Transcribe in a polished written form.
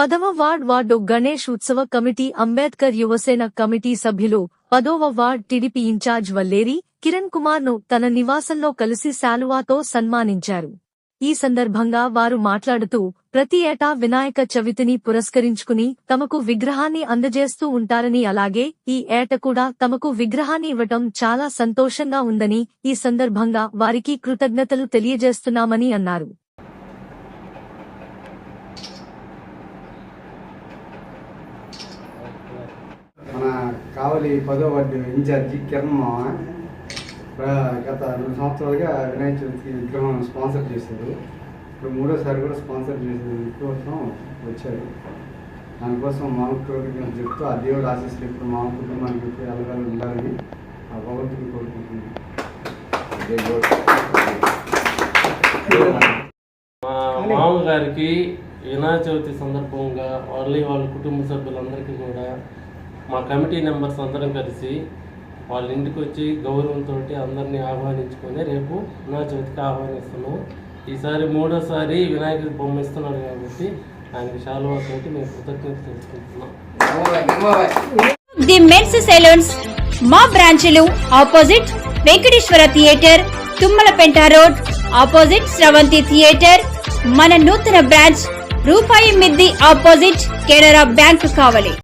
10వ వార్డు గణేష్ ఉత్సవ committee Ambedkar Yuvasena committee సభ్యులు 10వ వార్డ్ టీడీపీ ఇన్ఛార్జ్ వల్లేరి కిరణ్ కుమార్ ను తన నివాసంలో కలిసి శాలువాతో సన్మానించారు. ఈ సందర్భంగా వారు మాట్లాడుతూ ప్రతి ఏటా వినాయక చవితిని పురస్కరించుకుని తమకు విగ్రహాన్ని అందజేస్తూ ఉంటారని, అలాగే ఈ ఏట కూడా తమకు విగ్రహాన్ని ఇవ్వటం చాలా సంతోషంగా ఉందని ఈ సందర్భంగా వారికి కృతజ్ఞతలు తెలియజేస్తున్నామని అన్నారు. మన కావలి 10వ వార్డు ఇన్ఛార్జి కిరణ్ మామ గత 2 సంవత్సరాలుగా వినాయక చవితికి విగ్రహం స్పాన్సర్ చేశారు. ఇప్పుడు 3వసారి కూడా స్పాన్సర్ చేసే కోసం వచ్చారు. దానికోసం మామ కృతజ్ఞతలు చెప్తూ ఆ దేవుడు ఆశీస్సులు ఇప్పుడు మా కుటుంబానికి ఎల్లగాలు ఉండాలని ఆ భగవంతుని కోరుకుంటున్నాను. మా మామగారికి వినాయక చవితి సందర్భంగా వాళ్ళ కుటుంబ సభ్యులందరికీ కూడా మా కమిటీ మెంబర్స్ అందరం కలిసి వాళ్ళ ఇంటికి వచ్చి గౌరవంతో అందరినీ ఆహ్వానించుకొని రేపు వినాయక చవితికి ఆహ్వానిస్తున్నాం. ఈసారి 3వసారి వినాయకుడి బొమ్మ ఇస్తున్నాడు కాబట్టి ఆయనకి శాలువాతోటి మేము కృతజ్ఞత తెలుసుకుంటున్నాం. ది మెన్స్ సెలూన్స్ మా బ్రాంచ్లు opposite Venkateswara theatre, Tummalapenta road opposite Sravanthi theatre. మన నూతన బ్రాంచ్ రూపాయి మిద్ది ఆపోజిట్ కెనరా బ్యాంక్ కావలి.